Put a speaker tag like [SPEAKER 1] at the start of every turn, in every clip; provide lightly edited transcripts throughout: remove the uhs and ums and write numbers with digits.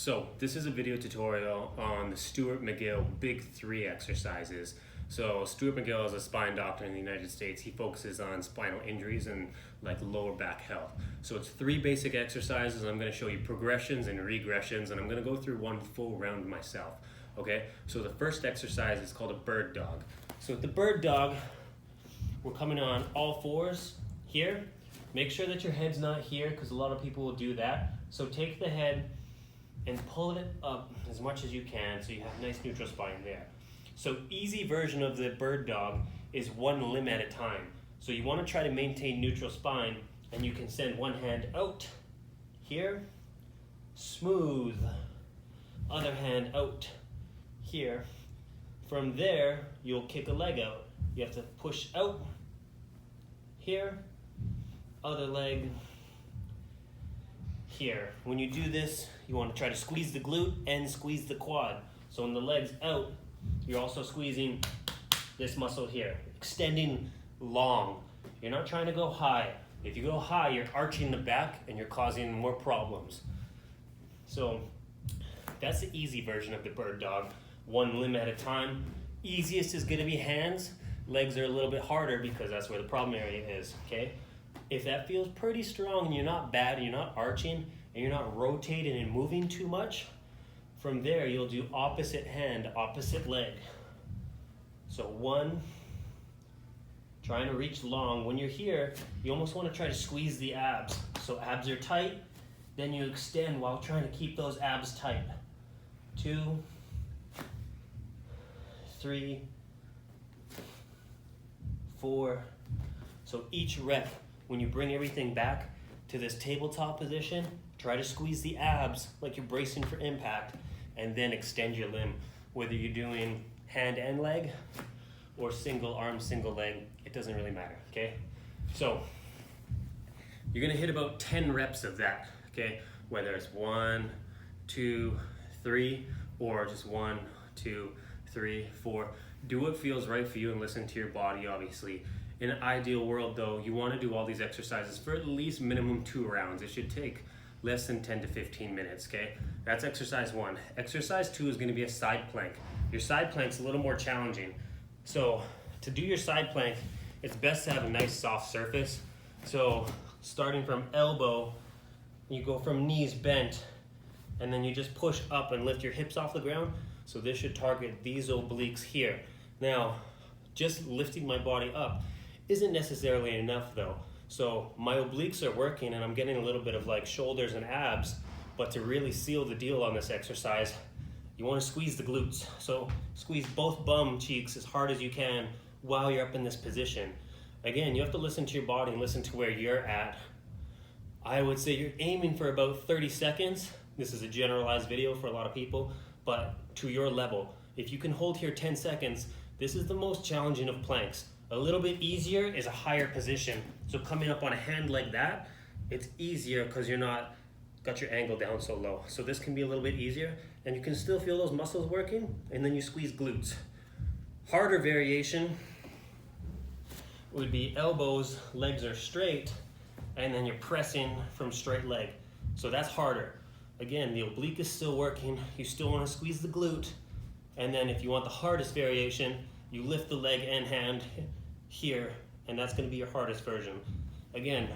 [SPEAKER 1] So this is a video tutorial on the Stuart McGill Big 3 exercises. So Stuart McGill is a spine doctor in the United States. He focuses on spinal injuries and like lower back health. So it's 3 basic exercises. I'm going to show you progressions and regressions, and I'm going to go through one full round myself. Okay, so the first exercise is called a bird dog. So with the bird dog, we're coming on all fours here. Make sure that your head's not here because a lot of people will do that. So take the head and pull it up as much as you can so you have nice neutral spine there. So easy version of the bird dog is one limb at a time. So you want to try to maintain neutral spine, and you can send one hand out here, smooth, other hand out here. From there, you'll kick a leg out. You have to push out here, other leg here. When you do this, you want to try to squeeze the glute and squeeze the quad. So when the leg's out, you're also squeezing this muscle here, extending long. You're not trying to go high. If you go high, you're arching the back and you're causing more problems. So that's the easy version of the bird dog, one limb at a time. Easiest is going to be hands. Legs are a little bit harder because that's where the problem area is, okay? If that feels pretty strong and you're not bad and you're not arching and you're not rotating and moving too much, from there you'll do opposite hand, opposite leg. So one, trying to reach long. When you're here, you almost want to try to squeeze the abs. So abs are tight, then you extend while trying to keep those abs tight. 2, 3, 4. So each rep, when you bring everything back to this tabletop position, try to squeeze the abs like you're bracing for impact, and then extend your limb. Whether you're doing hand and leg or single arm, single leg, it doesn't really matter, okay? So you're gonna hit about 10 reps of that, okay? Whether it's 1, 2, 3, or just 1, 2, 3, 4. Do what feels right for you and listen to your body, obviously. In an ideal world though, you want to do all these exercises for at least minimum 2 rounds. It should take less than 10 to 15 minutes, okay? That's exercise 1. Exercise 2 is going to be a side plank. Your side plank's a little more challenging. So to do your side plank, it's best to have a nice soft surface. So starting from elbow, you go from knees bent, and then you just push up and lift your hips off the ground. So this should target these obliques here. Now, just lifting my body up isn't necessarily enough though. So my obliques are working and I'm getting a little bit of like shoulders and abs, but to really seal the deal on this exercise, you want to squeeze the glutes. So squeeze both bum cheeks as hard as you can while you're up in this position. Again, you have to listen to your body and listen to where you're at. I would say you're aiming for about 30 seconds. This is a generalized video for a lot of people, but to your level. If you can hold here 10 seconds, this is the most challenging of planks. A little bit easier is a higher position. So coming up on a hand like that, it's easier because you're not got your angle down so low. So this can be a little bit easier and you can still feel those muscles working, and then you squeeze glutes. Harder variation would be elbows, legs are straight, and then you're pressing from straight leg. So that's harder. Again, the oblique is still working. You still want to squeeze the glute. And then if you want the hardest variation, you lift the leg and hand here, and that's going to be your hardest version. Again,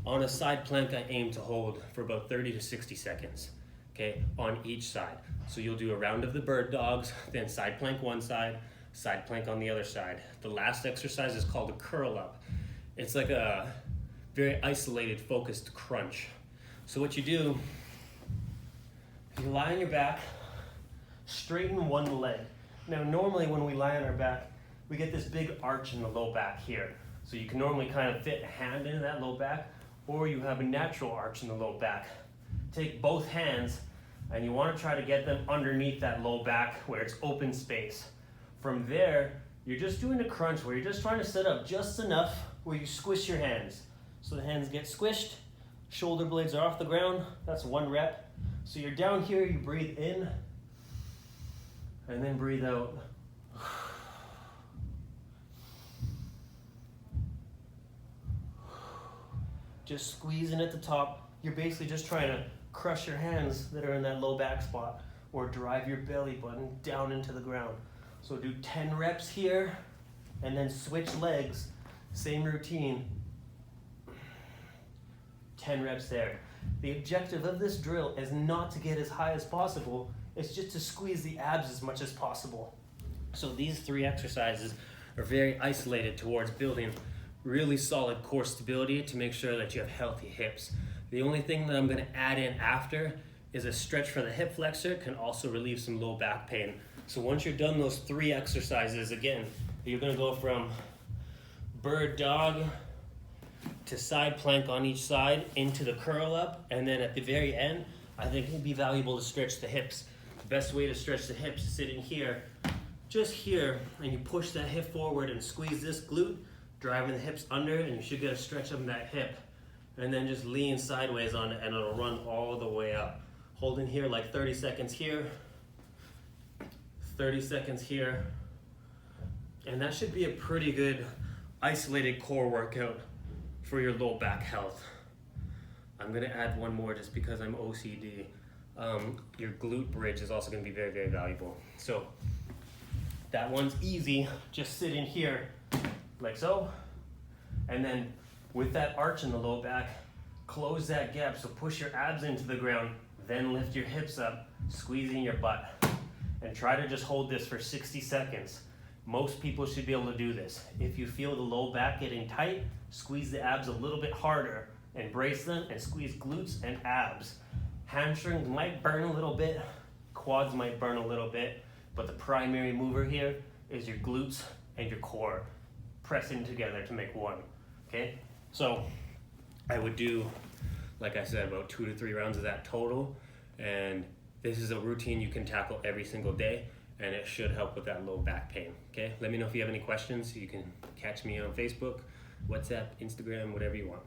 [SPEAKER 1] on a side plank, I aim to hold for about 30 to 60 seconds, okay, on each side. So you'll do a round of the bird dogs, then side plank one side plank on the other side. The last exercise is called a curl up. It's like a very isolated, focused crunch. So what you do, you lie on your back, straighten one leg. Now normally when we lie on our back, we get this big arch in the low back here. So you can normally kind of fit a hand into that low back, or you have a natural arch in the low back. Take both hands and you want to try to get them underneath that low back where it's open space. From there, you're just doing a crunch where you're just trying to set up just enough where you squish your hands. So the hands get squished, shoulder blades are off the ground. That's 1 rep. So you're down here, you breathe in, and then breathe out. Just squeezing at the top. You're basically just trying to crush your hands that are in that low back spot, or drive your belly button down into the ground. So do 10 reps here, and then switch legs, same routine, 10 reps there. The objective of this drill is not to get as high as possible, it's just to squeeze the abs as much as possible. So these 3 exercises are very isolated towards building really solid core stability to make sure that you have healthy hips. The only thing that I'm gonna add in after is a stretch for the hip flexor, can also relieve some low back pain. So once you're done those 3 exercises, again, you're gonna go from bird dog to side plank on each side into the curl up, and then at the very end, I think it'd be valuable to stretch the hips. The best way to stretch the hips is sitting here, just here, and you push that hip forward and squeeze this glute, driving the hips under, and you should get a stretch of that hip. And then just lean sideways on it, and it'll run all the way up. Holding here like 30 seconds here, 30 seconds here, and that should be a pretty good isolated core workout for your low back health. I'm gonna add one more just because I'm OCD. Your glute bridge is also gonna be very, very valuable. So that one's easy, just sit in here like so, and then with that arch in the low back, close that gap, so push your abs into the ground, then lift your hips up, squeezing your butt, and try to just hold this for 60 seconds. Most people should be able to do this. If you feel the low back getting tight, squeeze the abs a little bit harder and brace them and squeeze glutes and abs. Hamstrings might burn a little bit, quads might burn a little bit, but the primary mover here is your glutes and your core pressing together to make one, okay? So I would do, like I said, about 2 to 3 rounds of that total, and this is a routine you can tackle every single day, and it should help with that low back pain, okay? Let me know if you have any questions. You can catch me on Facebook, WhatsApp, Instagram, whatever you want.